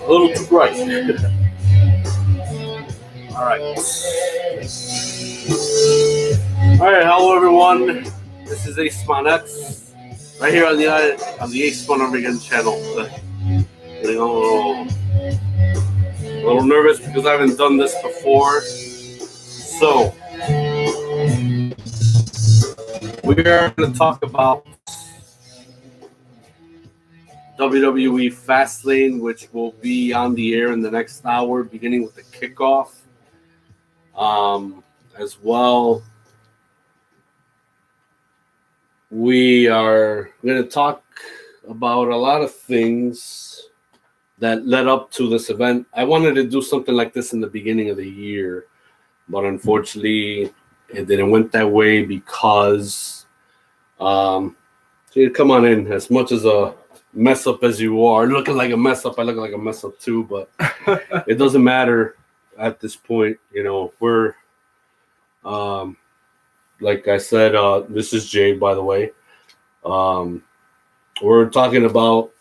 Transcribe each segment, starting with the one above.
A little too bright. All right. All right. Hello, everyone. This is Acemon X, right here on the Acemon X channel. Getting a little nervous because I haven't done this before. So we are going to talk about WWE Fastlane, which will be on the air in the next hour, beginning with the kickoff. As well, we are going to talk about a lot of things that led up to this event. I wanted to do something like this in the beginning of the year, but unfortunately, it didn't went that way because come on in. As much as a mess up as you are, looking like a mess up, I look like a mess up too, but it doesn't matter at this point. You know, we're like I said, this is Jade, by the way. We're talking about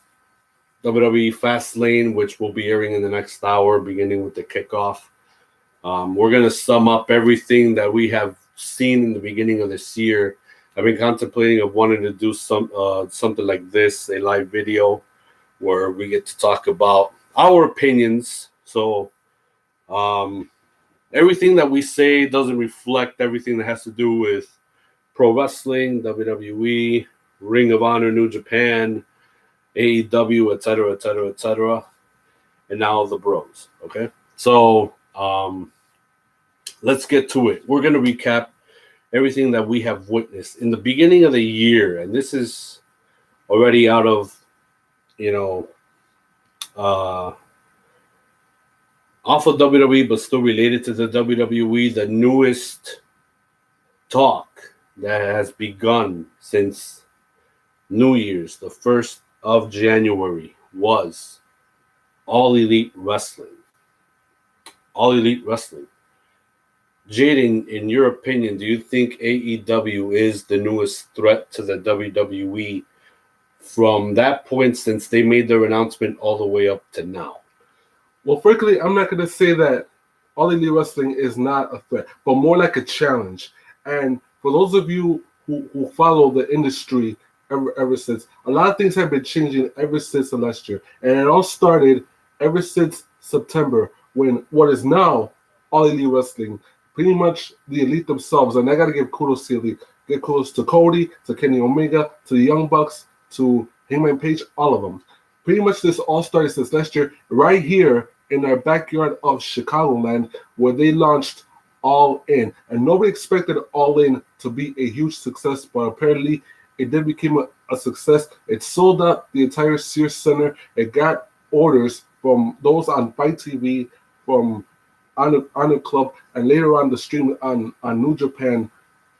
WWE Fastlane, which will be airing in the next hour, beginning with the kickoff. We're going to sum up everything that we have seen in the beginning of this year. I've been contemplating of wanting to do something like this, a live video, where we get to talk about our opinions. So everything that we say doesn't reflect everything that has to do with pro wrestling, WWE, Ring of Honor, New Japan, AEW, etc., etc., etc., and now the bros. Okay, so let's get to it. We're going to recap everything that we have witnessed in the beginning of the year, and this is already out of, off of WWE, but still related to the WWE. The newest talk that has begun since New Year's, the 1st of January, was All Elite Wrestling. All Elite Wrestling. Jade, in your opinion, do you think AEW is the newest threat to the WWE from that point since they made their announcement all the way up to now? Well, frankly, I'm not going to say that All Elite Wrestling is not a threat, but more like a challenge. And for those of you who follow the industry ever since, a lot of things have been changing ever since the last year. And it all started ever since September, when what is now All Elite Wrestling, pretty much the Elite themselves, and I got to give kudos to Elite, give kudos to Cody, to Kenny Omega, to the Young Bucks, to Hangman Page, all of them. Pretty much this all started since last year, right here in our backyard of Chicagoland, where they launched All In. And nobody expected All In to be a huge success, but apparently it did become a success. It sold out the entire Sears Center. It got orders from those on Fight TV, from Honor Club, and later on the stream on New Japan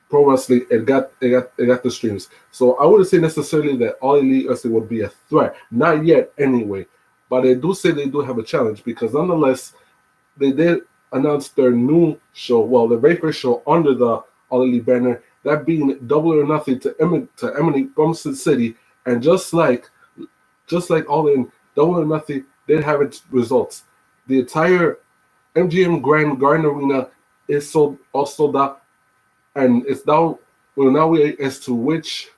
Pro Wrestling. It got the streams. So I wouldn't say necessarily that All Elite Wrestling would be a threat. Not yet, anyway. But I do say they do have a challenge, because nonetheless, they did announce their new show, well, the very first show under the All Elite banner, that being Double or Nothing to emanate from Sin City. And just like All In, Double or Nothing did have its results. The entire MGM Grand Garden Arena is all sold out, and it's now we as to which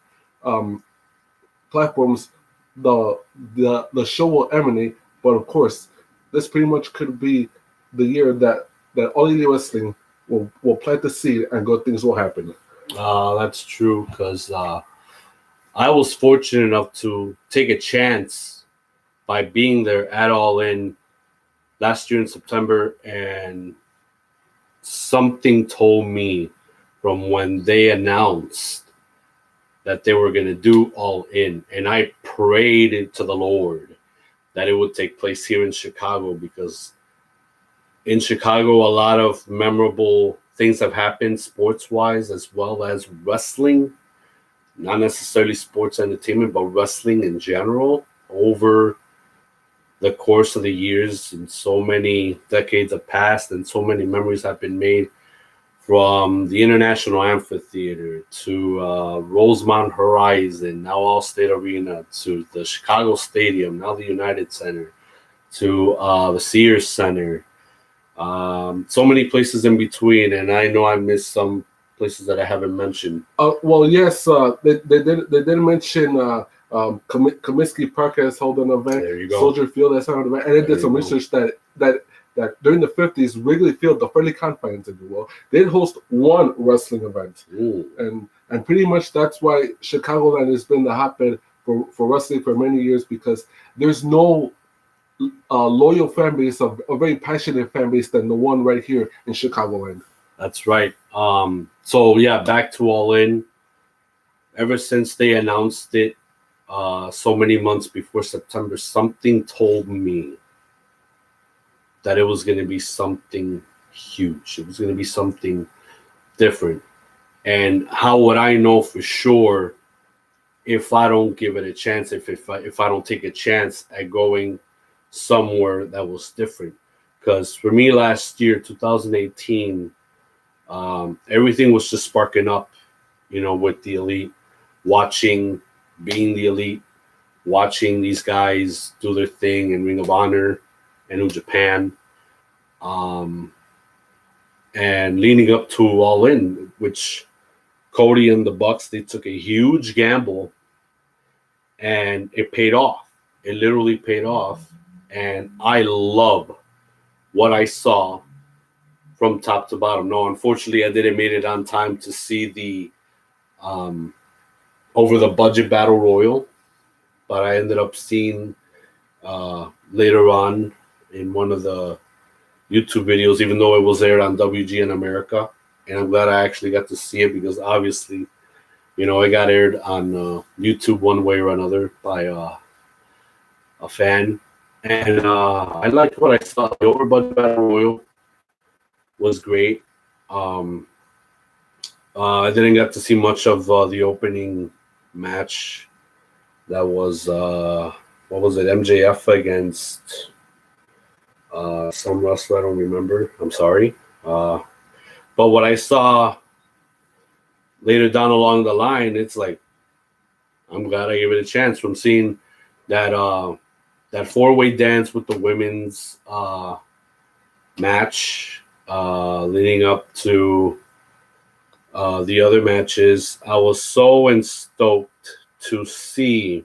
platforms the show will emanate. But of course, this pretty much could be the year that All Elite Wrestling will plant the seed and good things will happen. That's true because I was fortunate enough to take a chance by being there at All In last year in September, and something told me from when they announced that they were going to do All In, and I prayed it to the Lord that it would take place here in Chicago, because in Chicago a lot of memorable things have happened sports-wise as well as wrestling, not necessarily sports entertainment, but wrestling in general over the course of the years, and so many decades have passed and so many memories have been made, from the International Amphitheater to Rosemont Horizon, now Allstate Arena, to the Chicago Stadium, now the United Center, to the Sears Center. So many places in between, and I know I missed some places that I haven't mentioned. Well, yes, they did mention Comiskey Park has held an event. There you go. Soldier Field has held an event, and they did some research that during the 50s, Wrigley Field, the friendly confines, if you will, they did host one wrestling event. Ooh. And pretty much that's why Chicagoland has been the hotbed for wrestling for many years, because there's no loyal fan base, a very passionate fan base than the one right here in Chicagoland. That's right. So yeah, back to All In. Ever since they announced it so many months before September, something told me that it was going to be something huge. It was going to be something different. And how would I know for sure if I don't give it a chance, if I don't take a chance at going somewhere that was different? Because for me last year, 2018, everything was just sparking up, with the Elite, being the Elite, watching these guys do their thing in Ring of Honor and New Japan, and leading up to All In, which Cody and the Bucks, they took a huge gamble, and it paid off. It literally paid off, and I love what I saw from top to bottom. No, unfortunately, I didn't make it on time to see the over the budget battle royal, but I ended up seeing later on in one of the YouTube videos, even though it was aired on WGN America, and I'm glad I actually got to see it, because obviously, it got aired on YouTube one way or another by a fan, and I liked what I saw. The over budget battle royal was great. I didn't get to see much of the opening match. That was what was it? MJF against some wrestler I don't remember. I'm sorry. But what I saw later down along the line, it's like, I'm glad I gave it a chance. From seeing that that 4-way dance with the women's match, leading up to the other matches, I was so stoked to see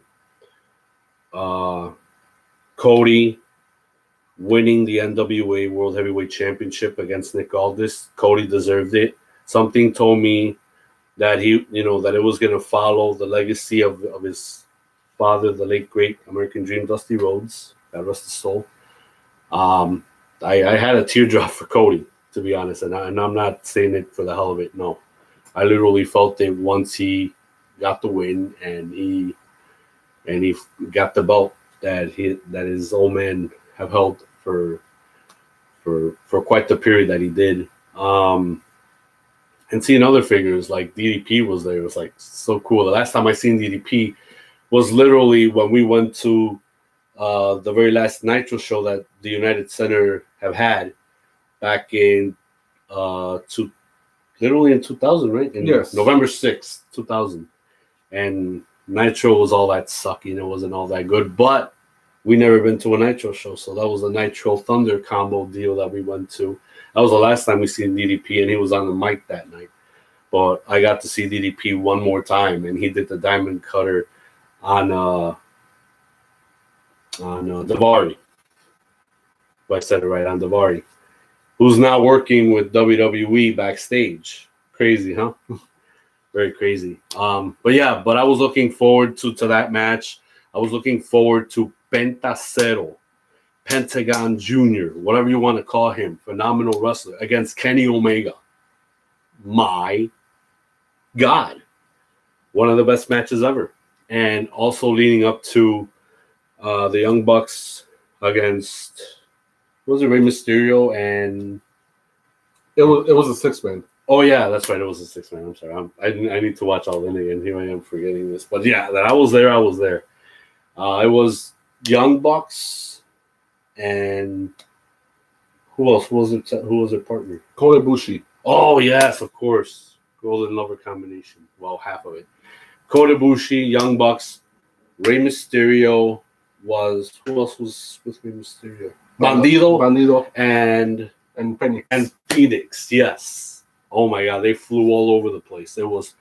Cody winning the NWA World Heavyweight Championship against Nick Aldis. Cody deserved it. Something told me that that it was going to follow the legacy of his father, the late great American Dream, Dusty Rhodes. God rest his soul. I had a teardrop for Cody, to be honest, and I'm not saying it for the hell of it. No, I literally felt it once he got the win and he got the belt that his old man have held for quite the period that he did. And seeing other figures like DDP was there, it was like so cool. The last time I seen DDP was literally when we went to the very last Nitro show that the United Center have had back in literally in 2000, right? Yes. November 6th, 2000. And Nitro was all that sucky and it wasn't all that good, but we never been to a Nitro show, so that was a Nitro Thunder combo deal that we went to. That was the last time we seen DDP, and he was on the mic that night. But I got to see DDP one more time, and he did the diamond cutter on Davari. If I said it right, on Davari, who's now working with WWE backstage. Crazy, huh? Very crazy. But I was looking forward to that match. I was looking forward to Pentacero, Pentagon Jr., whatever you want to call him, phenomenal wrestler, against Kenny Omega. My God. One of the best matches ever. And also leading up to the Young Bucks against, was it Rey Mysterio and... It was a 6-man. Oh, yeah, that's right. It was a 6-man. I'm sorry. I need to watch all in again. Here I am forgetting this. But yeah, that I was there. It was Young Bucks and who else? Who was their partner? Kota Ibushi. Oh, yes, of course. Golden Lover combination. Well, half of it. Kota Ibushi, Young Bucks, Rey Mysterio was... Who else was with Rey Mysterio? Bandido. And Phoenix. And Phoenix, yes. Oh my God, they flew all over the place. It was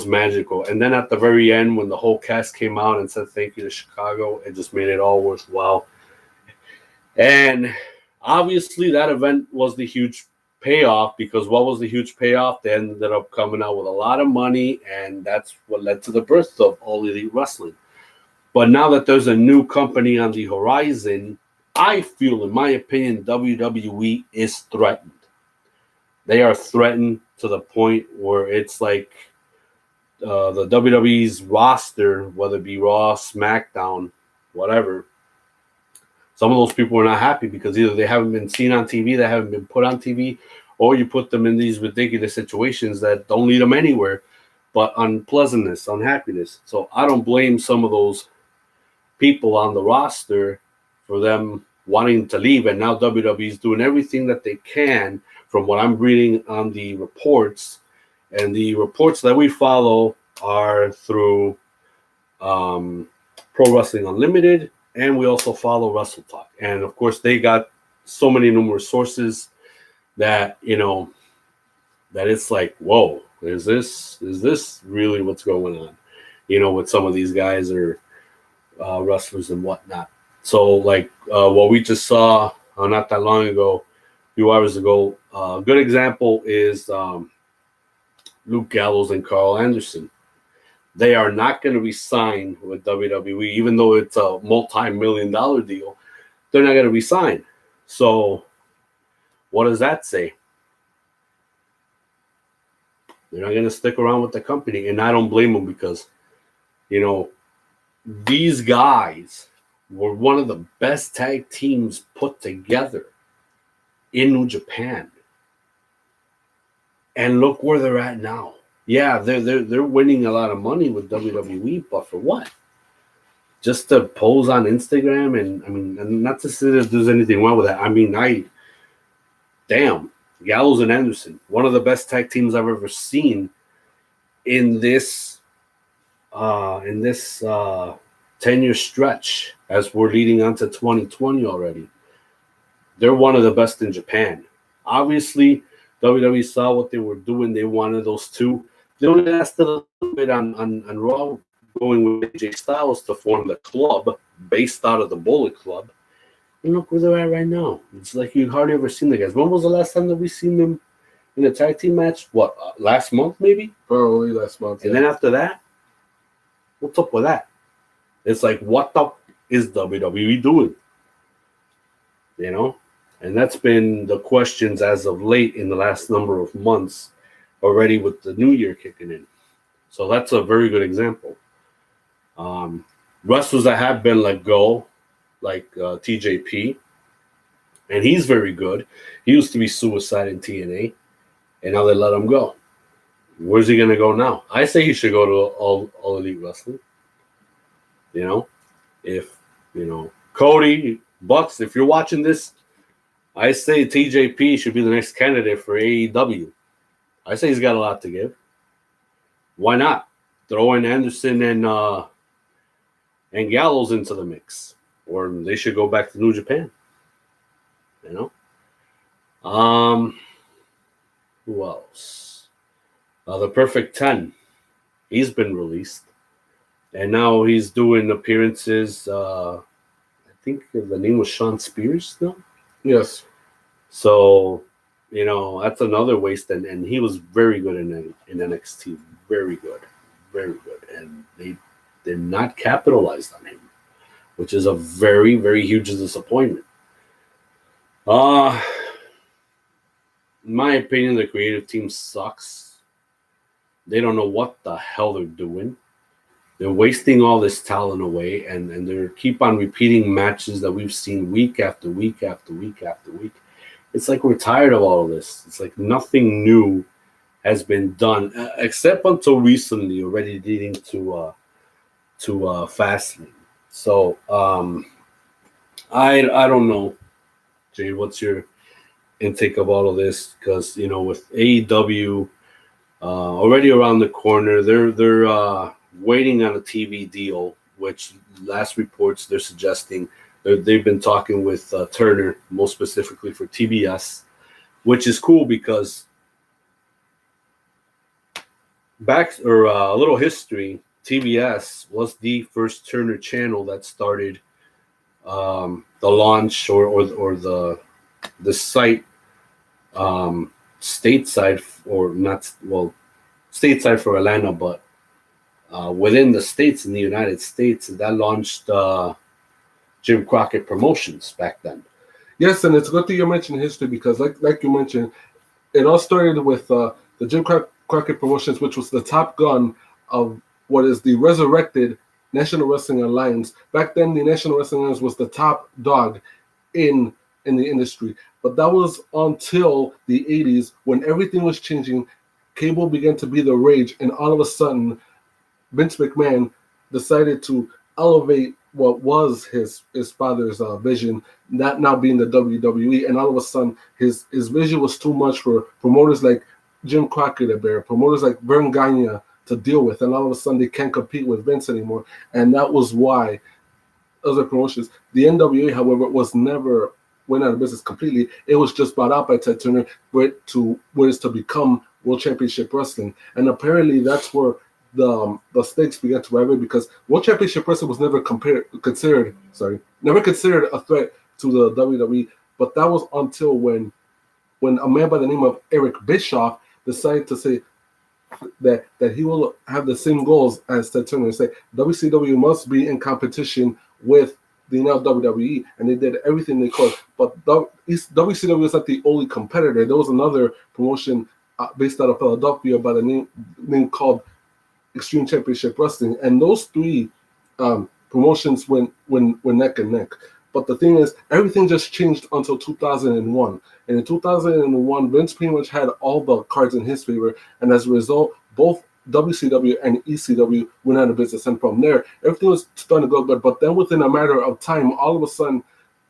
magical. And then at the very end, when the whole cast came out and said thank you to Chicago, it just made it all worthwhile. And obviously, that event was the huge payoff, because what was the huge payoff? They ended up coming out with a lot of money, and that's what led to the birth of All Elite Wrestling. But now that there's a new company on the horizon, I feel, in my opinion, WWE is threatened. They are threatened to the point where it's like the WWE's roster, whether it be Raw, SmackDown, whatever, some of those people are not happy because either they haven't been seen on TV, they haven't been put on TV, or you put them in these ridiculous situations that don't lead them anywhere but unpleasantness, unhappiness. So I don't blame some of those people on the roster for them wanting to leave, and now WWE is doing everything that they can, from what I'm reading on the reports, and the reports that we follow are through Pro Wrestling Unlimited, and we also follow Wrestle Talk. And of course, they got so many numerous sources that, that it's like, whoa, is this really what's going on? With some of these guys or wrestlers and whatnot. So, like what we just saw not that long ago, a few hours ago, a good example is Luke Gallows and Carl Anderson. They are not going to be signed with WWE, even though it's a multi-million-dollar deal. They're not going to be signed. So, what does that say? They're not going to stick around with the company, and I don't blame them because, these guys were one of the best tag teams put together in New Japan. And look where they're at now. Yeah, they're winning a lot of money with WWE, but for what? Just to pose on Instagram, and not to say that there's anything wrong with that. Damn, Gallows and Anderson, one of the best tag teams I've ever seen in this 10-year stretch, as we're leading on to 2020 already. They're one of the best in Japan. Obviously, WWE saw what they were doing. They wanted those two. They only asked a little bit on Raw, going with AJ Styles to form the club based out of the Bullet Club. And look where they're at right now. It's like you hardly ever seen the guys. When was the last time that we seen them in a tag team match? What, last month maybe? Probably last month. And then after that, what's up with that? It's like, what the is WWE doing? And that's been the questions as of late in the last number of months already, with the new year kicking in. So that's a very good example. Wrestlers that have been let go, like TJP, and he's very good. He used to be Suicide in TNA, and now they let him go. Where's he going to go now? I say he should go to All Elite Wrestling. If, Cody, Bucks, if you're watching this, I say TJP should be the next candidate for AEW. I say he's got a lot to give. Why not? Throw in Anderson and Gallows into the mix. Or they should go back to New Japan. Who else? The Perfect 10. He's been released. And now he's doing appearances think the name was Sean Spears still. Yes. So, that's another waste, and he was very good in NXT, very good, very good, and they did not capitalize on him, which is a very, very huge disappointment. Uh in my opinion, the creative team sucks. They don't know what the hell they're doing. They're wasting all this talent away, and they keep on repeating matches that we've seen week after week after week after week. It's like we're tired of all of this. It's like nothing new has been done except until recently, already leading to Fastlane. So I don't know, Jay. What's your intake of all of this? Because with AEW already around the corner, they're waiting on a TV deal, which last reports they're suggesting they've been talking with Turner, most specifically for TBS, which is cool because a little history. TBS was the first Turner channel that started the launch or the site stateside, or not, well, stateside for Atlanta, but within the states in the United States, that launched Jim Crockett Promotions back then. Yes, and it's good that you mentioned history because, like you mentioned, it all started with the Jim Crockett Promotions, which was the top gun of what is the resurrected National Wrestling Alliance. Back then, the National Wrestling Alliance was the top dog in the industry. But that was until the 80s when everything was changing. Cable began to be the rage, and all of a sudden, Vince McMahon decided to elevate what was his father's vision, that now being the WWE, and all of a sudden his vision was too much for promoters like Jim Crockett to bear, promoters like Vern Gagne to deal with, and all of a sudden they can't compete with Vince anymore, and that was why other promotions. The NWA, however, went out of business completely. It was just bought out by Ted Turner, where it's to become World Championship Wrestling, and apparently that's where the stakes began to rise because World Championship Wrestling was never considered a threat to the WWE. But that was until when a man by the name of Eric Bischoff decided to say that he will have the same goals as Ted Turner and say WCW must be in competition with the now WWE, and they did everything they could. But WCW is not the only competitor. There was another promotion based out of Philadelphia by the name called Extreme Championship Wrestling, and those three promotions went neck and neck. But the thing is, everything just changed until 2001. And in 2001, Vince pretty much had all the cards in his favor, and as a result, both WCW and ECW went out of business. And from there, everything was starting to go good. But then, within a matter of time, all of a sudden,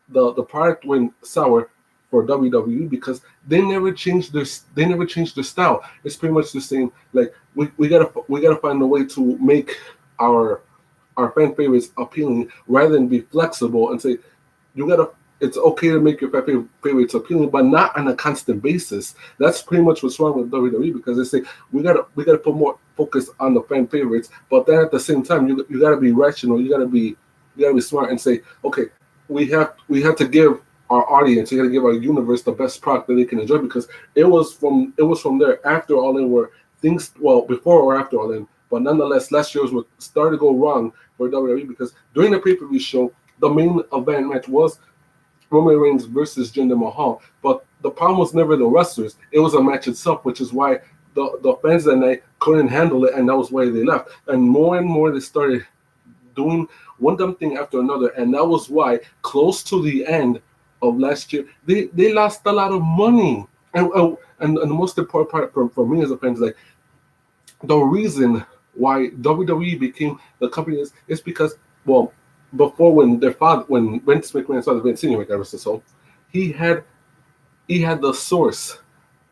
the product went sour for WWE because they never changed their style. It's pretty much the same. Like we gotta find a way to make our fan favorites appealing rather than be flexible and say it's okay to make your fan favorites appealing, but not on a constant basis. That's pretty much what's wrong with WWE because they say we gotta put more focus on the fan favorites, but then at the same time you gotta be rational. You gotta be smart and say, okay, we have to give our audience, you got to give our universe the best product that they can enjoy because it was from there after All In where things, well, before or after All In, but nonetheless, last year was what started to go wrong for WWE because during the pay-per-view show, the main event match was Roman Reigns versus Jinder Mahal, but the problem was never the wrestlers; it was a match itself, which is why the fans that night couldn't handle it, and that was why they left. And more they started doing one dumb thing after another, and that was why close to the end of last year, they lost a lot of money. And the most important part for me as a fan is like the reason why WWE became the company is because, well, before when Vince McMahon's father, Vince Senior, God rest his soul, he had the source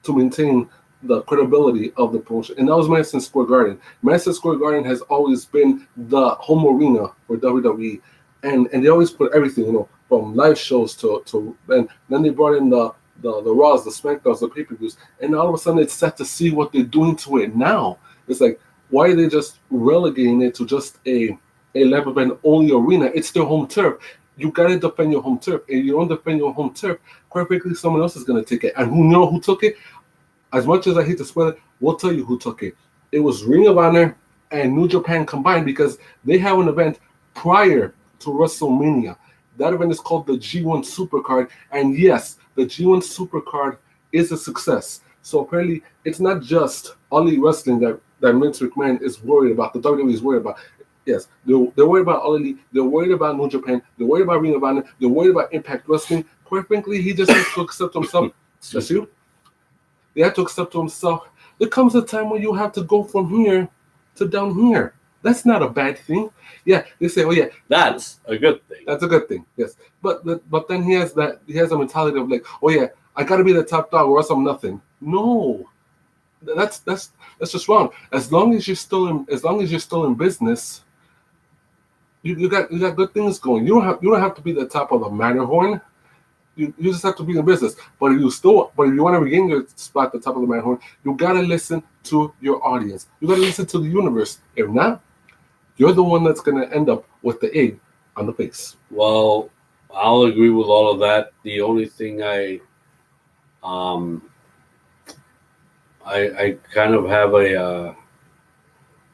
to maintain the credibility of the promotion, and that was Madison Square Garden. Madison Square Garden has always been the home arena for WWE, and they always put everything, from live shows to and then they brought in the Raws, the SmackDowns, the pay-per-views, and all of a sudden it's set to see what they're doing to it now. It's like, why are they just relegating it to just a live event only arena? It's their home turf. you got to defend your home turf. And you don't defend your home turf, quite frankly, someone else is going to take it. And who took it? As much as I hate to spoil it, we'll tell you who took it. It was Ring of Honor and New Japan combined, because they have an event prior to WrestleMania. That event is called the G1 Supercard. And yes, the G1 Supercard is a success. So apparently, it's not just All Elite Wrestling that Vince McMahon is worried about, the WWE is worried about. Yes, they're worried about All Elite, they're worried about New Japan, they're worried about Ring of Honor, they're worried about Impact Wrestling. Quite frankly, he just has to accept himself. That's you. They have to accept to himself. There comes a time when you have to go from here to down here. That's not a bad thing. Yeah, they say, oh yeah, that's a good thing. That's a good thing. Yes, but then he has a mentality of like, oh yeah, I got to be the top dog or else I'm nothing. No, that's just wrong. As long as you're still in business, you got good things going. You don't have to be the top of the Matterhorn. You just have to be in business. But if you want to regain your spot at the top of the Matterhorn, you gotta listen to your audience. You gotta listen to the universe. If not, you're the one that's gonna end up with the egg on the face. Well, I'll agree with all of that. The only thing I kind of have a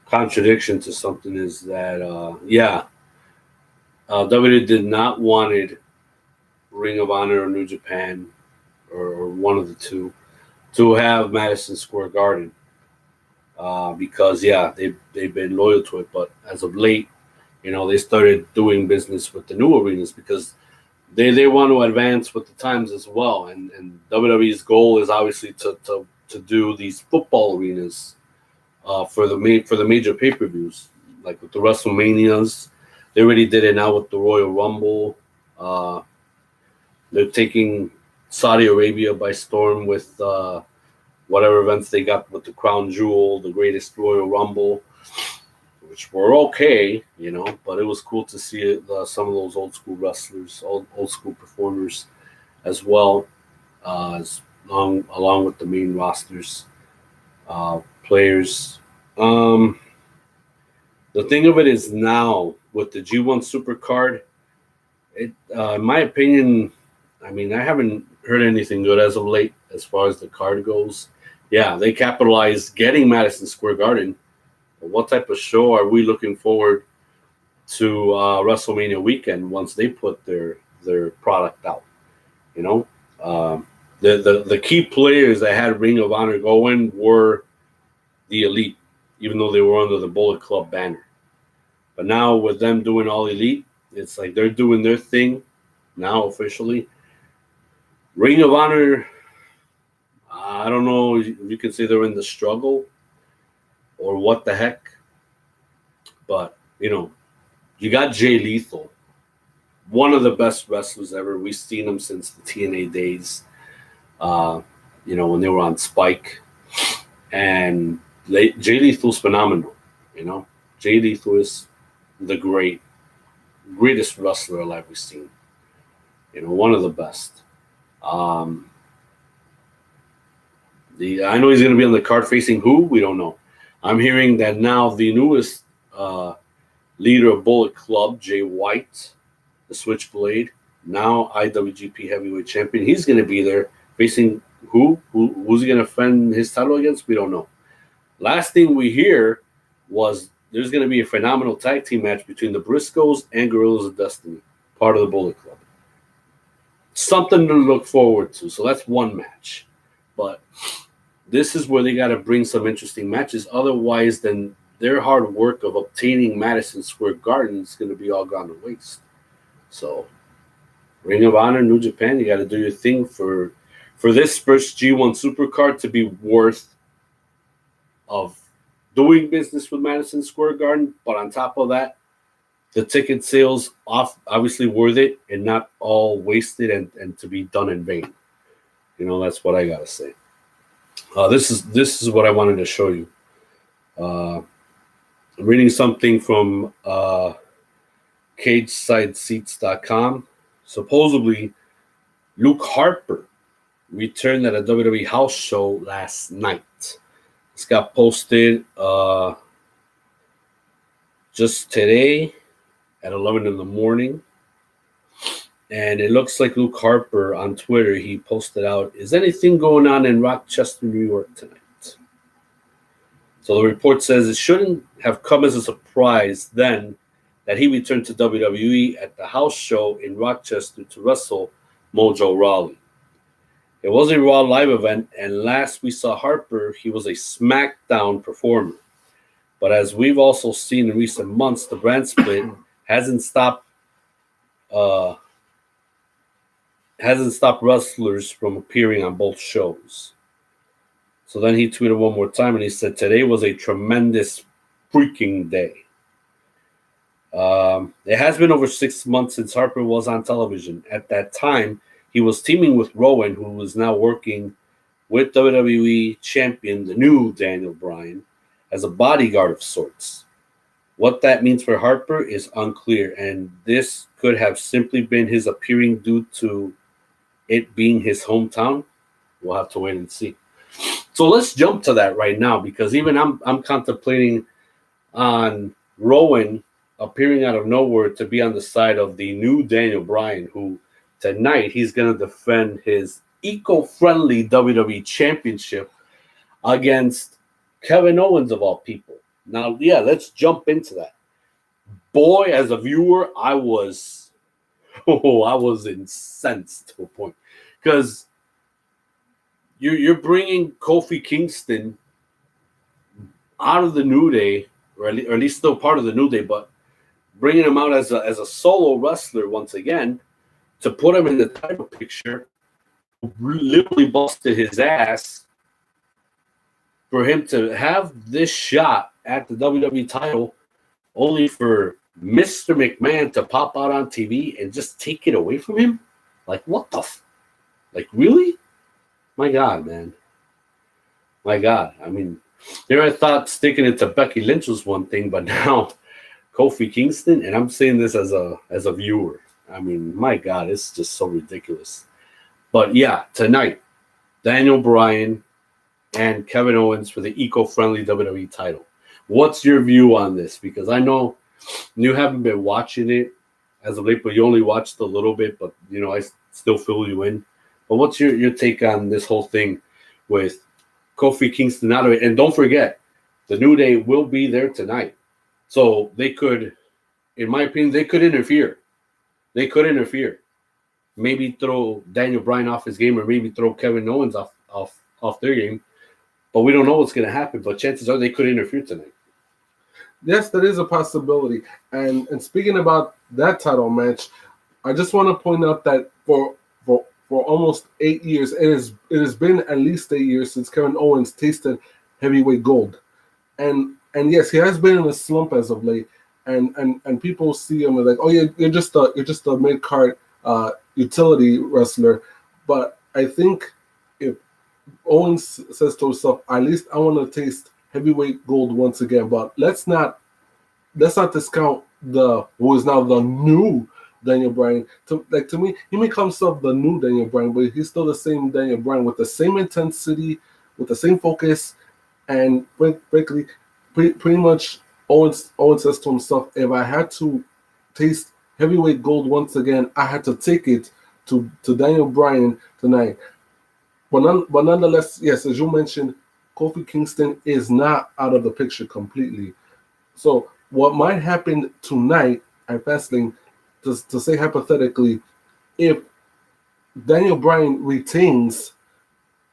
contradiction to something is that WWE did not wanted Ring of Honor or New Japan or one of the two to have Madison Square Garden because they've been loyal to it, but as of late, they started doing business with the new arenas because they want to advance with the times as well, and WWE's goal is obviously to do these football arenas for the major pay-per-views, like with the WrestleManias. They already did it now with the Royal Rumble. They're taking Saudi Arabia by storm with whatever events they got with the Crown Jewel, the Greatest Royal Rumble, which were okay, but it was cool to see some of those old school wrestlers, old school performers as well, along with the main rosters, players. The thing of it is now with the G1 Supercard, in my opinion, I haven't heard anything good as of late as far as the card goes. Yeah, they capitalized getting Madison Square Garden. But what type of show are we looking forward to WrestleMania weekend once they put their product out? The key players that had Ring of Honor going were the Elite, even though they were under the Bullet Club banner. But now with them doing All Elite, it's like they're doing their thing now officially. Ring of Honor, I don't know if you can say they're in the struggle or what the heck. But, you got Jay Lethal, one of the best wrestlers ever. We've seen him since the TNA days, when they were on Spike. And Jay Lethal's phenomenal, Jay Lethal is the greatest wrestler alive we've seen. One of the best. I know he's going to be on the card facing who? We don't know. I'm hearing that now the newest leader of Bullet Club, Jay White, the Switchblade, now IWGP Heavyweight Champion, he's going to be there facing who? Who's he going to defend his title against? We don't know. Last thing we hear was there's going to be a phenomenal tag team match between the Briscoes and Guerrillas of Destiny, part of the Bullet Club. Something to look forward to. So that's one match. But this is where they got to bring some interesting matches. Otherwise, then their hard work of obtaining Madison Square Garden is going to be all gone to waste. So, Ring of Honor, New Japan, you got to do your thing for this first G1 Supercard to be worth of doing business with Madison Square Garden. But on top of that, the ticket sales obviously worth it and not all wasted and to be done in vain. That's what I gotta say. This is what I wanted to show you. I'm reading something from CageSideSeats.com. Supposedly, Luke Harper returned at a WWE house show last night. This got posted just today at 11 in the morning. And it looks like Luke Harper on Twitter, he posted out, "Is anything going on in Rochester, New York tonight?" So the report says it shouldn't have come as a surprise then that he returned to WWE at the house show in Rochester to wrestle Mojo Rawley. It was a Raw live event, and last we saw Harper, he was a SmackDown performer. But as we've also seen in recent months, the brand split hasn't stopped wrestlers from appearing on both shows. So then he tweeted one more time and he said, "Today was a tremendous freaking day." It has been over 6 months since Harper was on television. At that time, he was teaming with Rowan, who is now working with WWE champion, the new Daniel Bryan, as a bodyguard of sorts. What that means for Harper is unclear, and this could have simply been his appearing due to it being his hometown. We'll have to wait and see. So let's jump to that right now, because even I'm contemplating on Rowan appearing out of nowhere to be on the side of the new Daniel Bryan, who tonight he's going to defend his eco-friendly WWE Championship against Kevin Owens of all people. Now, yeah, let's jump into that. Boy, as a viewer, I was incensed to a point, because you're bringing Kofi Kingston out of the New Day, or at least still part of the New Day, but bringing him out as a solo wrestler once again to put him in the title picture, literally busted his ass for him to have this shot at the WWE title, only for Mr. McMahon to pop out on TV and just take it away from him. Like, what the like, really? My God, man. My God. I mean, there I thought sticking it to Becky Lynch was one thing, but now Kofi Kingston, and I'm saying this as a viewer. I mean, my God, it's just so ridiculous. But yeah, tonight, Daniel Bryan and Kevin Owens for the eco-friendly WWE title. What's your view on this? Because I know you haven't been watching it as of late, but you only watched a little bit, but I still fill you in. But what's your take on this whole thing with Kofi Kingston out of it? And don't forget, the New Day will be there tonight. So they could, in my opinion, they could interfere. They could interfere. Maybe throw Daniel Bryan off his game, or maybe throw Kevin Owens off their game. But we don't know what's going to happen. But chances are they could interfere tonight. Yes, that is a possibility. And speaking about that title match, I just want to point out that for almost 8 years, it has been at least 8 years since Kevin Owens tasted heavyweight gold. And yes, he has been in a slump as of late. And people see him and like, oh yeah, you're just a mid card utility wrestler. But I think if Owens says to himself, at least I want to taste heavyweight gold once again. But let's not discount who is now the new Daniel Bryan. To me, he may call himself the new Daniel Bryan, but he's still the same Daniel Bryan with the same intensity, with the same focus, and frankly, pretty much Owens says to himself, if I had to taste heavyweight gold once again, I had to take it to Daniel Bryan tonight. But nonetheless, yes, as you mentioned, Kofi Kingston is not out of the picture completely. So what might happen tonight at Fastlane, to say hypothetically, if Daniel Bryan retains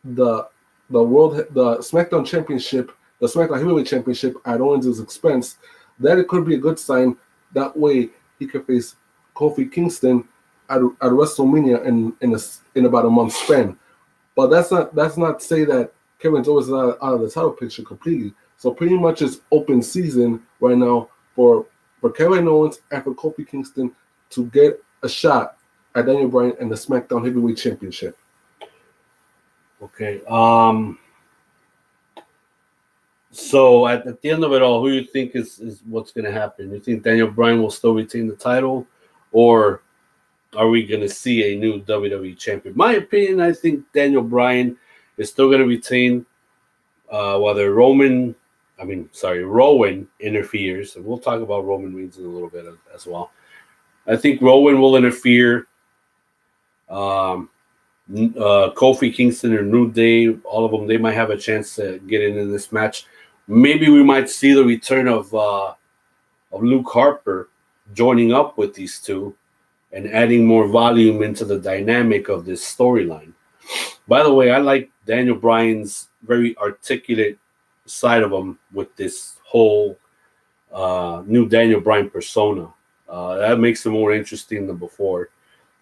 the SmackDown Championship, the SmackDown Heavyweight Championship at Owens' expense, that it could be a good sign. That way he could face Kofi Kingston at WrestleMania in about a month's span. But that's not say that Kevin's always out of the title picture completely. So pretty much it's open season right now for Kevin Owens and for Kofi Kingston to get a shot at Daniel Bryan and the SmackDown Heavyweight Championship. Okay. So at the end of it all, who you think is what's going to happen? You think Daniel Bryan will still retain the title, or are we going to see a new WWE champion? My opinion, I think Daniel Bryan is still going to retain, whether Rowan interferes. And we'll talk about Roman Reigns in a little bit as well. I think Rowan will interfere Um, Kofi Kingston or New Day, all of them, they might have a chance to get in this match. Maybe we might see the return of Luke Harper joining up with these two and adding more volume into the dynamic of this storyline. By the way, I like Daniel Bryan's very articulate side of him with this whole new Daniel Bryan persona. That makes him more interesting than before.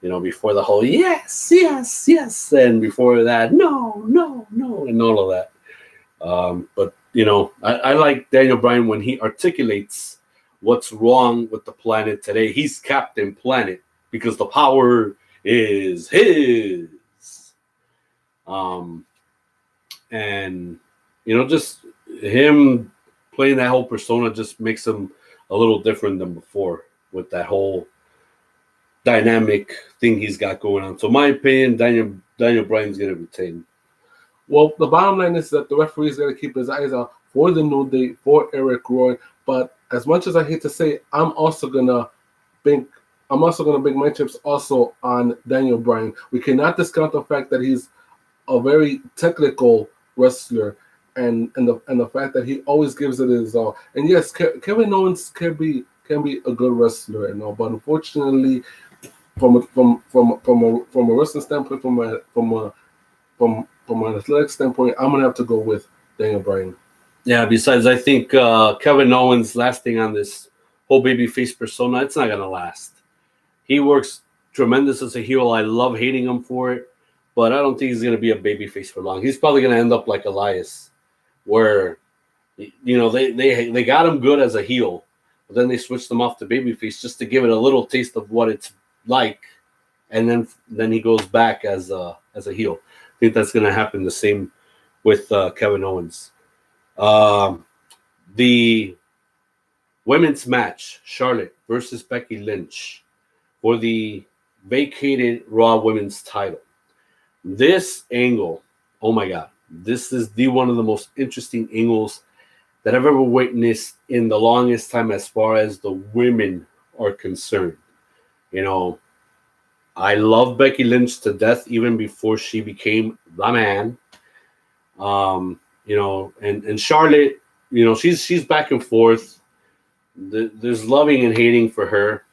Before the whole yes, yes, yes, and before that, no, no, no, and all of that. But I like Daniel Bryan when he articulates what's wrong with the planet today. He's Captain Planet because the power is his. Um, and just him playing that whole persona just makes him a little different than before with that whole dynamic thing he's got going on. So, my opinion, Daniel Bryan's gonna retain. Well, the bottom line is that the referee's got to keep his eyes out for the New Day, for Eric Roy. But as much as I hate to say it, I'm also gonna bank my chips also on Daniel Bryan. We cannot discount the fact that he's a very technical wrestler, and the fact that he always gives it his all. And yes, Kevin Owens can be a good wrestler and all, but unfortunately, from a wrestling standpoint, from an athletic standpoint, I'm gonna have to go with Daniel Bryan. Yeah. Besides, I think Kevin Owens lasting on this whole babyface persona, it's not gonna last. He works tremendous as a heel. I love hating him for it, but I don't think he's gonna be a babyface for long. He's probably gonna end up like Elias, where they got him good as a heel, but then they switched him off to babyface just to give it a little taste of what it's like, and then he goes back as a heel. I think that's going to happen the same with Kevin Owens. The women's match, Charlotte versus Becky Lynch, for the vacated Raw Women's title. This angle, oh my God, this is one of the most interesting angles that I've ever witnessed in the longest time as far as the women are concerned. I love Becky Lynch to death even before she became the man. And Charlotte, she's back and forth. There's loving and hating for her.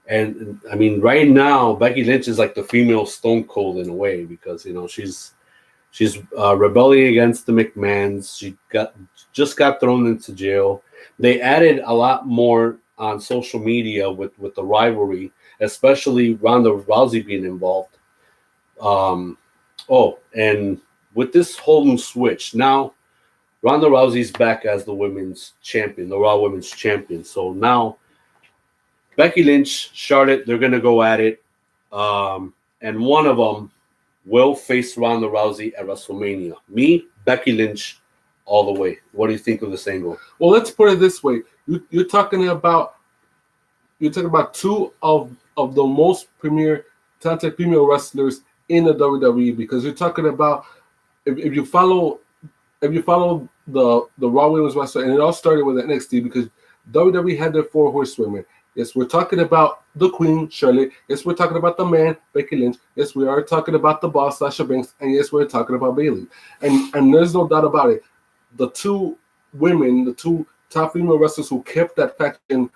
And I mean, right now, Becky Lynch is like the female Stone Cold in a way because she's rebelling against the McMahons. She just got thrown into jail. They added a lot more on social media with the rivalry, especially Ronda Rousey being involved. And with this whole new switch, now Ronda Rousey's back as the women's champion, the Raw Women's Champion. So now Becky Lynch, Charlotte, they're going to go at it. And one of them will face Ronda Rousey at WrestleMania. Me, Becky Lynch, all the way. What do you think of this angle? Well, let's put it this way: you're talking about two of the most premier talented female wrestlers in the WWE, because you're talking about if you follow the Raw Women's Wrestler, and it all started with NXT because WWE had their four horsewomen. Yes, we're talking about the Queen, Charlotte. Yes, we're talking about the man, Becky Lynch. Yes, we are talking about the boss, Sasha Banks. And yes, we're talking about Bayley. And there's no doubt about it. The two women, the two top female wrestlers who kept that faction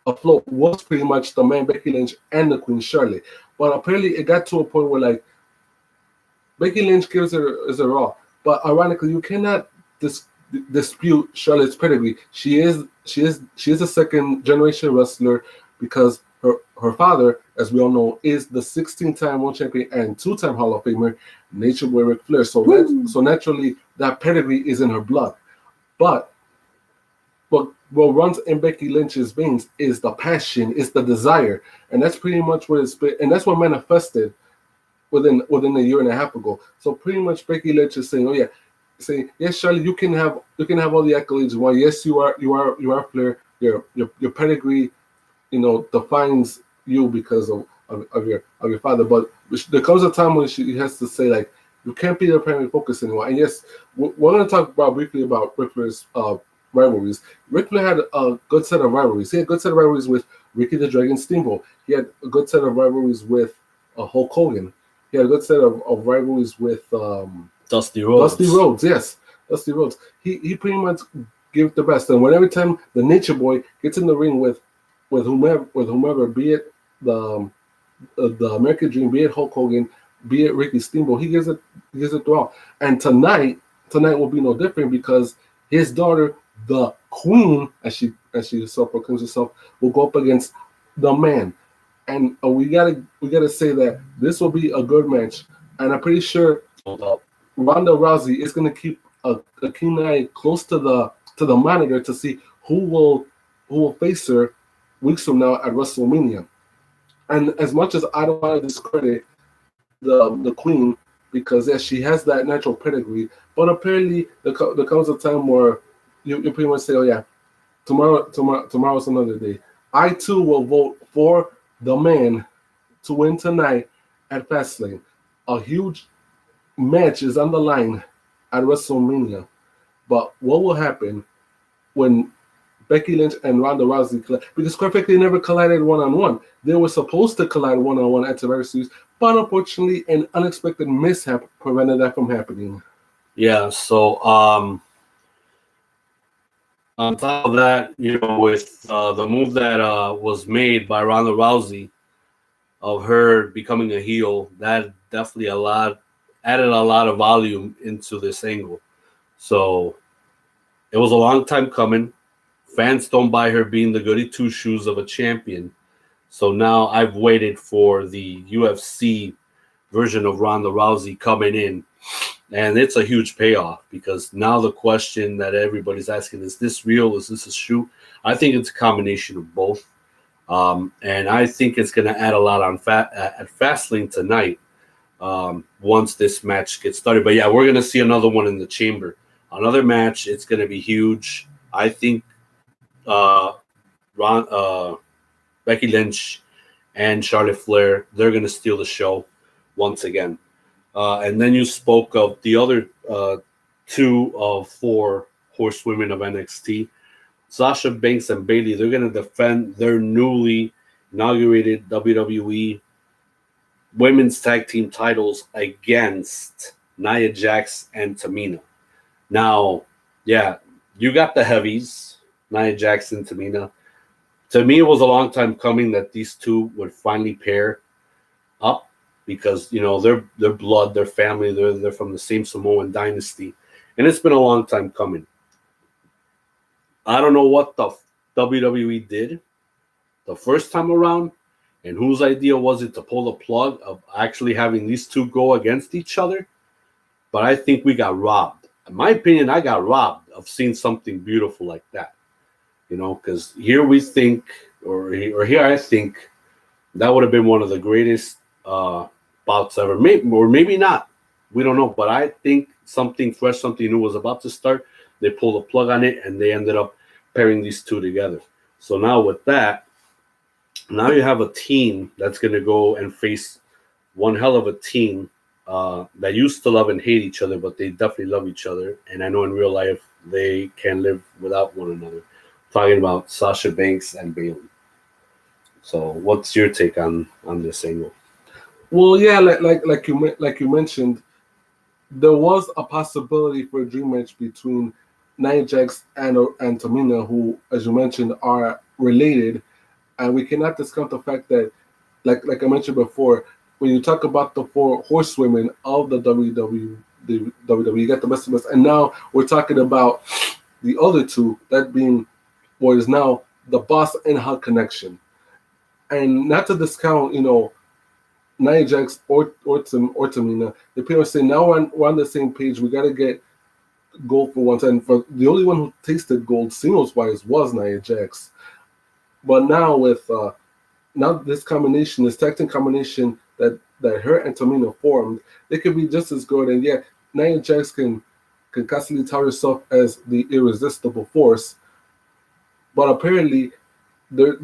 afloat was pretty much the man, Becky Lynch, and the Queen, Charlotte. But apparently it got to a point where, like, Becky Lynch gives her as a Raw. But ironically, you cannot dispute Charlotte's pedigree. She is a second generation wrestler because her father, as we all know, is the 16-time world champion and 2-time Hall of Famer, Nature Boy Ric Flair. So naturally that pedigree is in her blood. But what runs in Becky Lynch's veins is the passion, is the desire, and that's pretty much what it's been, and that's what manifested within a year and a half ago. So pretty much Becky Lynch is saying, yes, Charlotte, you can have all the accolades you want. Yes, you are Flair. Your pedigree, defines you because of your father. But there comes a time when she has to say, like, you can't be the primary focus anymore. And yes, we're going to talk briefly about Ric Flair's rivalries. Ric Flair had a good set of rivalries. He had a good set of rivalries with Ricky the Dragon Steamboat. He had a good set of rivalries with Hulk Hogan. He had a good set of rivalries with Dusty Rhodes. Dusty Rhodes, yes. Dusty Rhodes. He pretty much gave the best. And when every time the Nature Boy gets in the ring with whomever, be it the American Dream, be it Hulk Hogan, be it Ricky Steamboat, he gives it throughout. And tonight will be no different because his daughter, the Queen, as she self proclaims herself, will go up against the Man. And we gotta say that this will be a good match. And I'm pretty sure Ronda Rousey is gonna keep a keen eye close to the monitor to see who will face her weeks from now at WrestleMania. And as much as I don't want to discredit the Queen, because yes, she has that natural pedigree, but apparently there comes a time where you pretty much say, oh yeah, tomorrow's another day. I too will vote for the Man to win tonight at Fastlane. A huge match is on the line at WrestleMania. But what will happen when Becky Lynch and Ronda Rousey collide? Because quite frankly, they never collided one-on-one. They were supposed to collide one-on-one at Survivor Series, but unfortunately, an unexpected mishap prevented that from happening. Yeah, so on top of that, with the move that was made by Ronda Rousey of her becoming a heel, that definitely added a lot of volume into this angle. So it was a long time coming. Fans don't buy her being the goody two shoes of a champion. So now I've waited for the UFC version of Ronda Rousey coming in. And it's a huge payoff because now the question that everybody's asking, is this real? Is this a shoot? I think it's a combination of both. And I think it's going to add a lot at Fastlane tonight once this match gets started. But yeah, we're going to see another one in the chamber. Another match. It's going to be huge. I think Becky Lynch and Charlotte Flair, they're going to steal the show once again. And then you spoke of the other 2 of 4 horsewomen of NXT. Sasha Banks and Bayley, they're going to defend their newly inaugurated WWE Women's Tag Team titles against Nia Jax and Tamina. Now, yeah, you got the heavies, Nia Jax and Tamina. To me, it was a long time coming that these two would finally pair up because, their blood, their family, they're from the same Samoan dynasty. And it's been a long time coming. I don't know what the WWE did the first time around and whose idea was it to pull the plug of actually having these two go against each other. But I think we got robbed. In my opinion, I got robbed of seeing something beautiful like that. Because here we think, or here I think, that would have been one of the greatest bouts ever. Maybe not. We don't know. But I think something fresh, something new was about to start. They pulled a plug on it, and they ended up pairing these two together. So now with that, now you have a team that's going to go and face one hell of a team that used to love and hate each other, but they definitely love each other. And I know in real life they can't live without one another. Talking about Sasha Banks and Bayley. So what's your take on this angle? Well, yeah, like you mentioned, there was a possibility for a dream match between Nia Jax and Tamina, who, as you mentioned, are related, and we cannot discount the fact that, like I mentioned before, when you talk about the 4 horsewomen of the WWE, you got the best of us, and now we're talking about the other 2, that being what is now the Boss and Hug connection, and not to discount, Nia Jax or Tamina, they pretty much say now we're on the same page. We got to get gold for once, and for the only one who tasted gold singles wise was Nia Jax. But now with this combination, this tag team combination that her and Tamina formed, they could be just as good. And yet Nia Jax can constantly tout herself as the irresistible force, but apparently there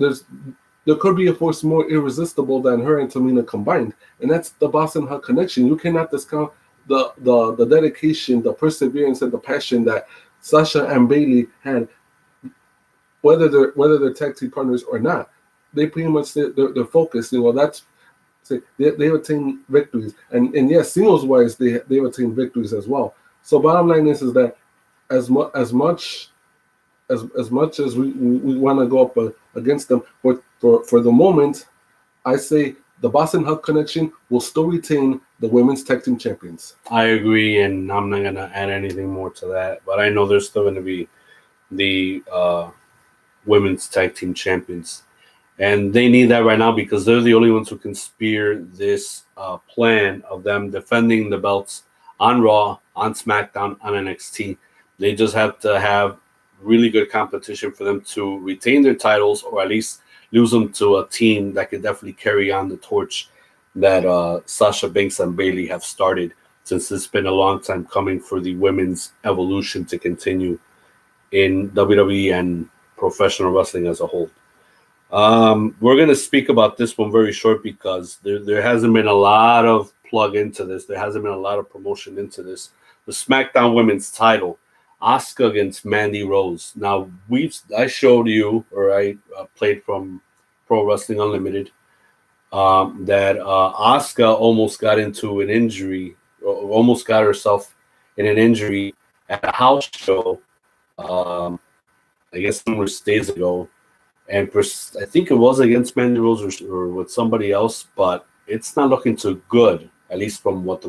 could be a force more irresistible than her and Tamina combined, and that's the Boss and Hug connection. You cannot discount the dedication, the perseverance, and the passion that Sasha and Bailey had, whether they're tag team partners or not, they pretty much they're focused. That's they obtain victories, and yes, singles wise they obtain victories as well. So bottom line is that as much as we want to go up against them, for the moment, I say the Boston Hug Connection will still retain the women's tag team champions. I agree, and I'm not gonna add anything more to that. But I know there's still going to be the women's tag team champions, and they need that right now because they're the only ones who can spear this plan of them defending the belts on Raw, on SmackDown, on NXT. They just have to have really good competition for them to retain their titles, or at least lose them to a team that could definitely carry on the torch that Sasha Banks and Bailey have started, since it's been a long time coming for the women's evolution to continue in WWE and professional wrestling as a whole. We're going to speak about this one very short because there hasn't been a lot of plug into this. There hasn't been a lot of promotion into this. The SmackDown Women's title, Asuka against Mandy Rose. Now, I showed you, or I played from Pro Wrestling Unlimited, that Asuka almost got into an injury, or almost got herself in an injury at a house show, I guess numerous days ago. And I think it was against Mandy Rose or with somebody else, but it's not looking too good, at least from what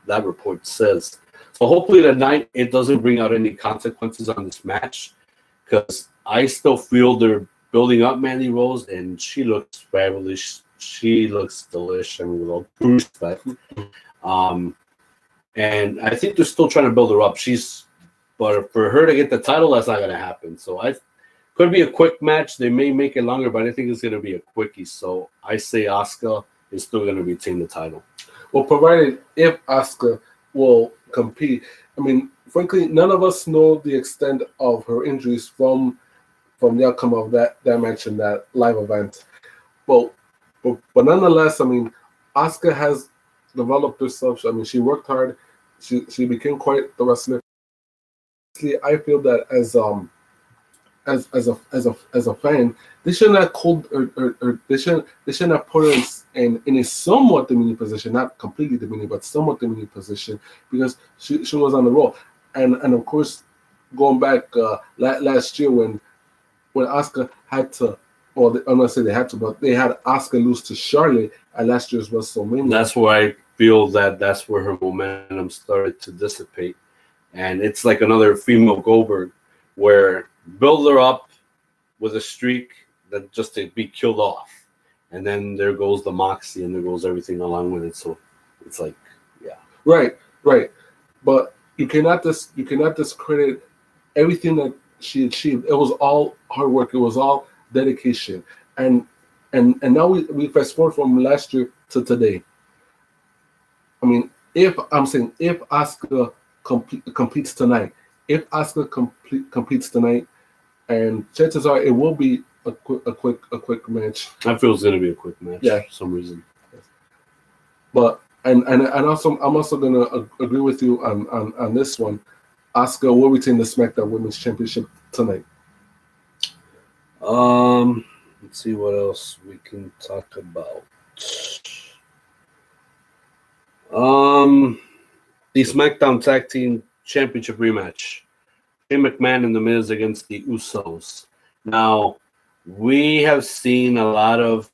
that report says. So hopefully tonight it doesn't bring out any consequences on this match, because I still feel they're building up Mandy Rose, and she looks fabulous. She looks delicious, with all due respect. And I think they're still trying to build her up. But for her to get the title, that's not going to happen. So could be a quick match. They may make it longer, but I think it's going to be a quickie. So I say Asuka is still going to retain the title. Well, provided if Asuka will compete. I mean, frankly, none of us know the extent of her injuries from the outcome of that match in that live event. But nonetheless, I mean, Asuka has developed herself. I mean, she worked hard. She became quite the wrestler. I feel that as a fan, they should not hold or they should not put her in a somewhat demeaning position, not completely demeaning, but somewhat demeaning position, because she was on the roll, and of course, going back last year when Asuka had to, or I'm not saying they had to, but they had Asuka lose to Charlotte at last year's WrestleMania. That's where I feel that's where her momentum started to dissipate, and it's like another female Goldberg, where build her up with a streak that just to be killed off, and then there goes the moxie, and there goes everything along with it. So it's like, yeah, right. But you cannot discredit everything that she achieved. It was all hard work. It was all dedication. And now we fast forward from last year to today. I mean, if Asuka competes tonight, and chances are it will be a quick match. I feel it's going to be a quick match. Yeah, for some reason. But and also I'm also going to agree with you on this one. Asuka will retain the SmackDown Women's Championship tonight. Let's see what else we can talk about. The SmackDown Tag Team Championship rematch. Shane McMahon and The Miz against the Usos. Now, we have seen a lot of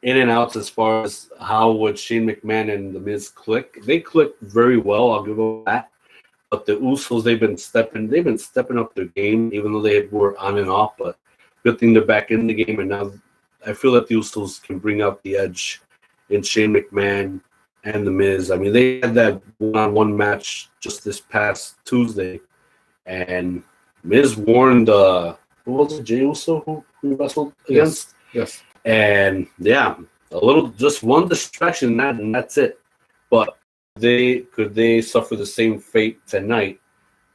in and outs as far as how would Shane McMahon and The Miz click. They clicked very well, I'll give them that. But the Usos, they've been stepping up their game, even though they were on and off. But good thing they're back in the game, and now I feel that the Usos can bring out the edge in Shane McMahon and The Miz. I mean, they had that one-on-one match just this past Tuesday, and Miz warned what was it, Jey Uso who wrestled against? Yes. And yeah, just one distraction, and that's it. But could they suffer the same fate tonight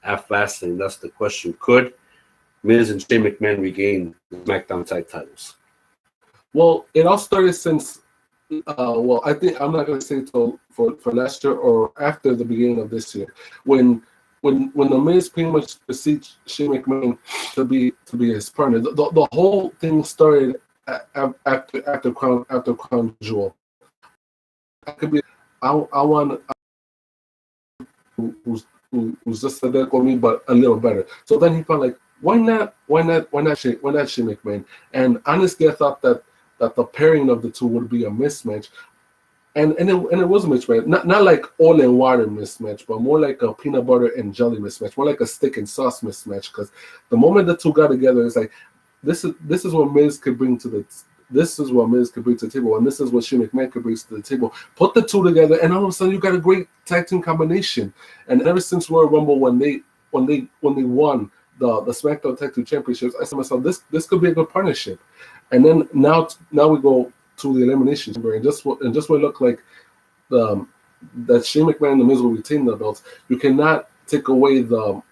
at Fastlane? That's the question. Could Miz and Shane McMahon regain the SmackDown tag titles? Well, it all started since. I think I'm not going to say till for last year or after the beginning of this year, when when the Miz pretty much besieged Shane McMahon to be his partner, the whole thing started after Crown Jewel. I could be I want who's just identical to me, but a little better. So then he felt like, why not Shane McMahon? And honestly, I thought that the pairing of the two would be a mismatch. And it was a mismatch, not like oil and water mismatch, but more like a peanut butter and jelly mismatch, more like a steak and sauce mismatch. Because the moment the two got together, it's like this is what Miz could bring to the table, and this is what Shane McMahon could bring to the table. Put the two together, and all of a sudden you got a great tag team combination. And ever since Royal Rumble, when they won the SmackDown Tag Team Championships, I said to myself, this could be a good partnership. And then now we go to the Elimination Chamber, and just what it looked like that Shane McMahon and the Miz will retain the belts. You cannot take away the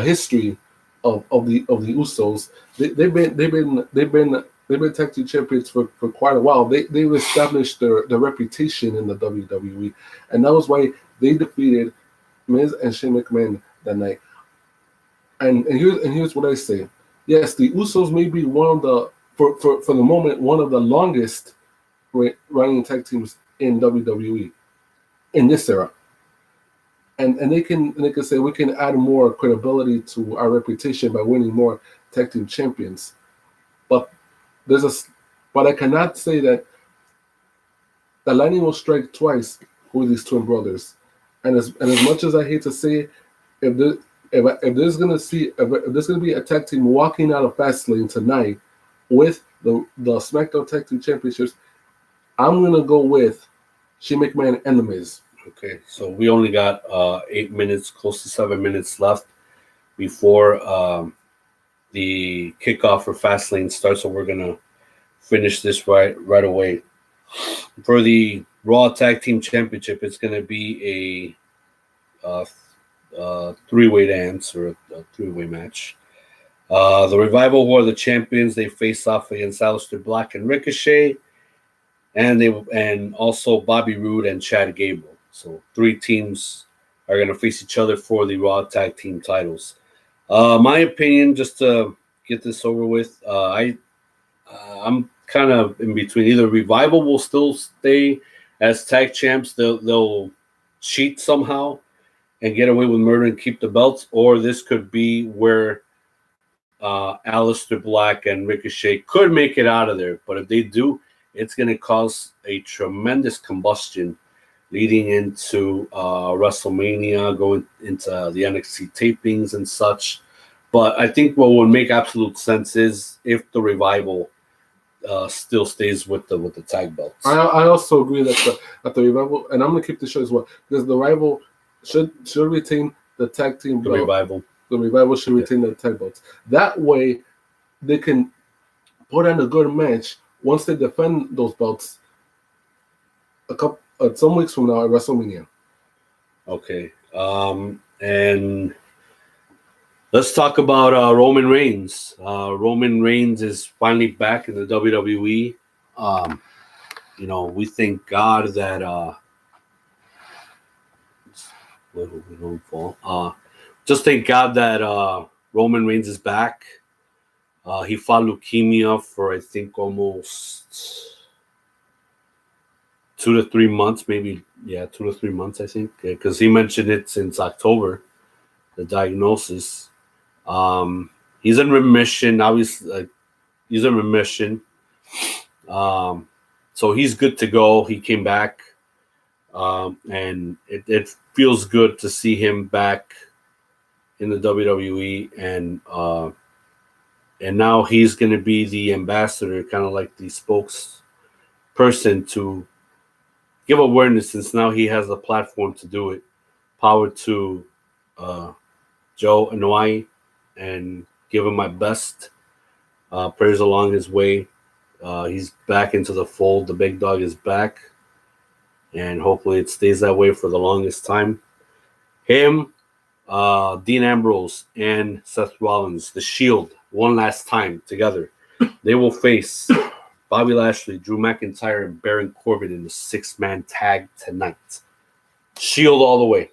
history of the Usos. They've been tag team champions for quite a while. They've established their reputation in the WWE, and that was why they defeated Miz and Shane McMahon that night. And here's what I say. Yes, the Usos may be one of the for the moment one of the longest running tag teams in WWE in this era. And they can say we can add more credibility to our reputation by winning more tag team champions. But I cannot say that the lightning will strike twice with these twin brothers. And as much as I hate to say it, if there's gonna be a tag team walking out of Fastlane tonight with the SmackDown Tag Team Championships, I'm gonna go with Shane McMahon and The Miz. Okay, so we only got 8 minutes, close to 7 minutes left before the kickoff for Fastlane starts. So we're gonna finish this right away. For the Raw Tag Team Championship, it's gonna be a three-way dance or a three-way match. The Revival, who are the champions, they face off against Aleister Black and Ricochet, and also Bobby Roode and Chad Gable. So 3 teams are going to face each other for the Raw Tag Team titles. My opinion, just to get this over with, I'm kind of in between. Either Revival will still stay as tag champs, they'll cheat somehow and get away with murder and keep the belts, or this could be where Aleister Black and Ricochet could make it out of there. But if they do, it's going to cause a tremendous combustion leading into WrestleMania, going into the NXT tapings and such. But I think what would make absolute sense is if the Revival still stays with the tag belts. I also agree that the Revival, and I'm going to keep the show as well, because the Revival should retain the tag team belt. The Revival should retain the tag belts. That way, they can put on a good match once they defend those belts some weeks from now at WrestleMania. Okay. And let's talk about Roman Reigns. Roman Reigns is finally back in the WWE. We thank God that just thank God that Roman Reigns is back. He fought leukemia for I think almost 2 to 3 months, maybe 2 to 3 months, I think, because he mentioned it since October, the diagnosis. He's in remission. Obviously, he's in remission. So he's good to go. He came back, and it feels good to see him back in the WWE, and now he's going to be the ambassador, kind of like the spokesperson to give awareness, since now he has a platform to do it. Power to Joe Anoa'i, and give him my best. Prayers along his way. He's back into the fold. The big dog is back, and hopefully it stays that way for the longest time. Him, Dean Ambrose, and Seth Rollins, the Shield, one last time together. They will face Bobby Lashley, Drew McIntyre, and Baron Corbin in the 6-man tag tonight. Shield all the way.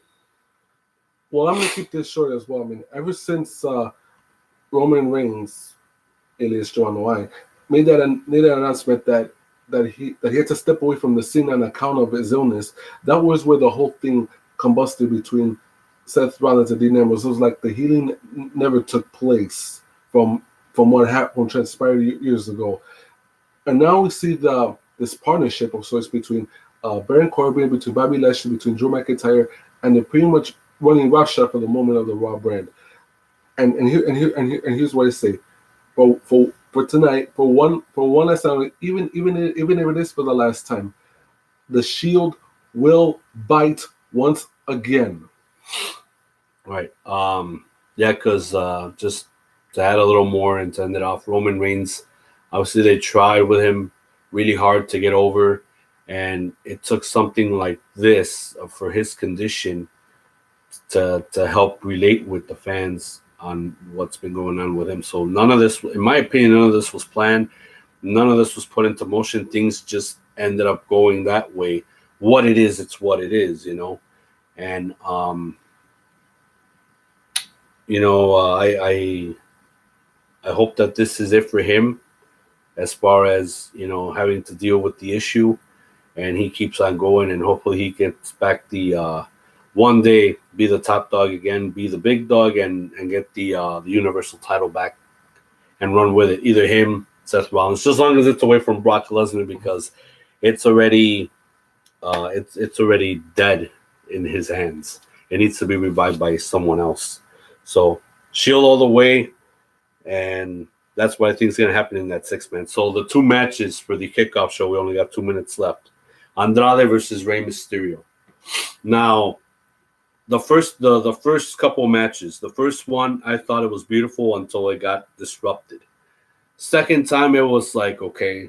Well, I'm gonna keep this short as well. I mean, ever since Roman Reigns, alias John Wine, made that announcement that he had to step away from the scene on account of his illness, that was where the whole thing combusted between Seth Rollins and Dean Ambrose. It was like the healing never took place from what happened, transpired years ago, and now we see this partnership of sorts between Baron Corbin, between Bobby Lashley, between Drew McIntyre, and they're pretty much running roughshod for the moment of the Raw brand. And here's what I say: for tonight, for one last time, even if it is for the last time, the Shield will bite once again. Right. Yeah, because just to add a little more and to end it off, Roman Reigns, obviously they tried with him really hard to get over, and it took something like this for his condition to help relate with the fans on what's been going on with him. So none of this, in my opinion, none of this was planned. None of this was put into motion. Things just ended up going that way. What it is, it's what it is, you know. And I hope that this is it for him, as far as having to deal with the issue, and he keeps on going, and hopefully he gets back the one day be the top dog again, be the big dog, and get the Universal title back and run with it. Either him, Seth Rollins, just as long as it's away from Brock Lesnar, because it's already it's already dead in his hands. It needs to be revived by someone else. So Shield all the way, and that's what I think is going to happen in that 6-man. So the 2 matches for the kickoff show, we only got 2 minutes left. Andrade versus Rey Mysterio. Now, the first couple matches, the first one, I thought it was beautiful until it got disrupted. Second time, it was like, okay,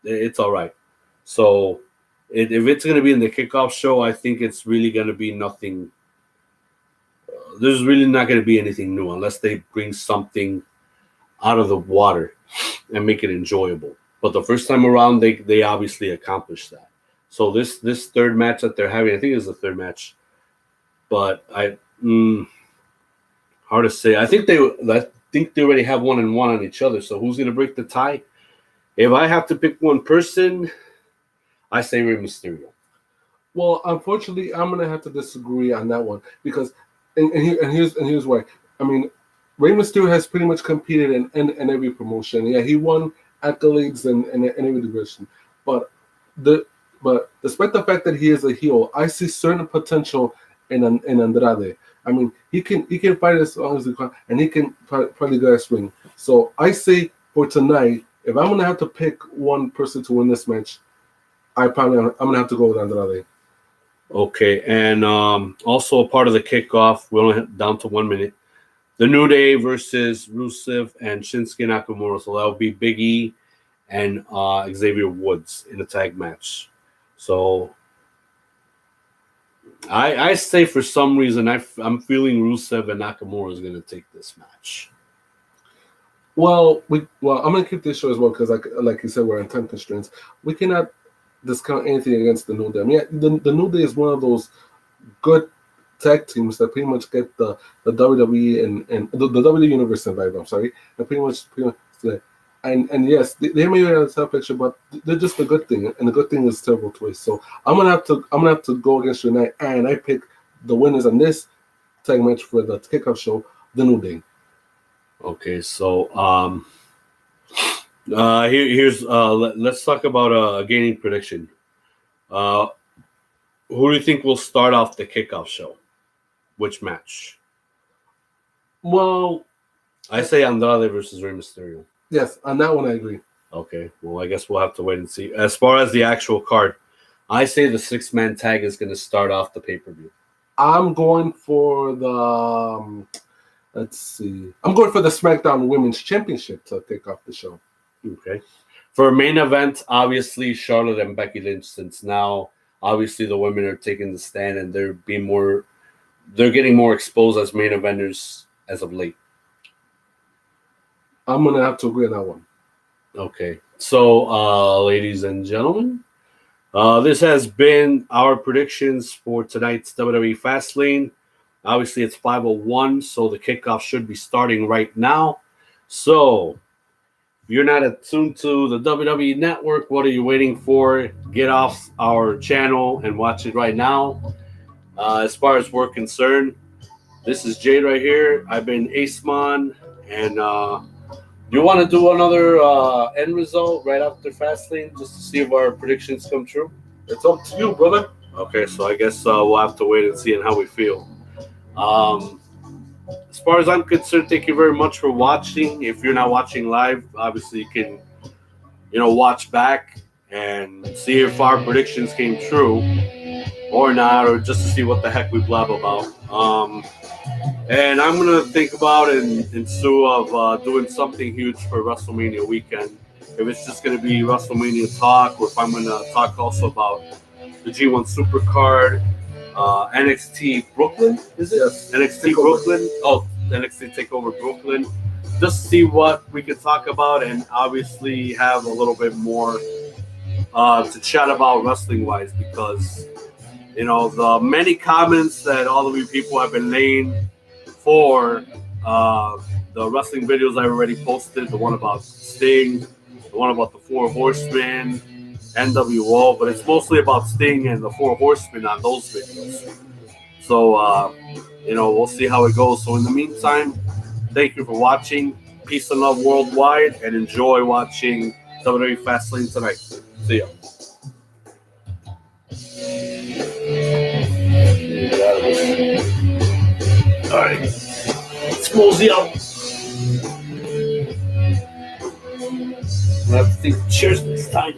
it's all right. So if it's going to be in the kickoff show, I think it's really going to be nothing. There's really not going to be anything new unless they bring something out of the water and make it enjoyable. But the first time around, they obviously accomplished that. So this third match that they're having, I think it's the third match, but hard to say. I think they already have 1-1 on each other. So who's going to break the tie? If I have to pick one person, I say Rey Mysterio. Well, unfortunately, I'm gonna have to disagree on that one because, here's why. I mean, Rey Mysterio has pretty much competed in every promotion. Yeah, he won accolades in every division, but despite the fact that he is a heel, I see certain potential in Andrade. I mean, he can fight as long as he can, and he can probably go as ring. So I say for tonight, if I'm gonna have to pick one person to win this match, I'm gonna have to go with Andrade. Okay, and also a part of the kickoff, we're only down to 1 minute. The New Day versus Rusev and Shinsuke Nakamura. So that would be Big E and Xavier Woods in a tag match. So I say for some reason I'm feeling Rusev and Nakamura is going to take this match. Well, I'm gonna keep this show as well because, like you said, we're on time constraints. We cannot discount anything against the New Day. I mean, the New Day is one of those good tag teams that pretty much get the WWE and the WWE Universe invited. I'm sorry, and pretty much and yes, they may have a tough picture, but they're just a good thing, and the good thing is terrible twist. So I'm gonna have to go against you tonight, and I pick the winners on this tag match for the kickoff show, the New Day. Okay, so here's let's talk about a gaming prediction. Who do you think will start off the kickoff show? Which match? Well, I say Andrade versus Rey Mysterio. Yes, on that one I agree. Okay, well I guess we'll have to wait and see. As far as the actual card, I say the 6-man tag is going to start off the pay-per-view. I'm going for the let's see. I'm going for the SmackDown Women's Championship to kick off the show. Okay. For a main event, obviously Charlotte and Becky Lynch, since now obviously the women are taking the stand and they're getting more exposed as main eventers as of late. I'm gonna have to agree on that one. Okay. So ladies and gentlemen, this has been our predictions for tonight's WWE Fastlane. Obviously, it's 5:01, so the kickoff should be starting right now. So, if you're not attuned to the WWE Network, what are you waiting for? Get off our channel and watch it right now. As far as we're concerned, this is Jade right here. I've been Acemon, and you want to do another end result right after Fastlane just to see if our predictions come true? It's up to you, brother. Okay, so I guess we'll have to wait and see and how we feel. As far as I'm concerned, thank you very much for watching. If you're not watching live, obviously you can, watch back and see if our predictions came true or not, or just to see what the heck we blab about. And I'm gonna think about in lieu of doing something huge for WrestleMania weekend. If it's just gonna be WrestleMania talk, or if I'm gonna talk also about the G1 Supercard, NXT Brooklyn, is it? Yes. NXT Brooklyn. Oh, NXT Takeover Brooklyn. Just see what we can talk about, and obviously have a little bit more to chat about wrestling wise, because the many comments that all of you people have been laying for the wrestling videos I already posted, the one about Sting, the one about the Four Horsemen, NWO, but it's mostly about Sting and the Four Horsemen on those videos. So, we'll see how it goes. So in the meantime, thank you for watching. Peace and love worldwide, and enjoy watching WWE Fastlane tonight. See ya. All right, let's mosey up. I have to think cheers this time.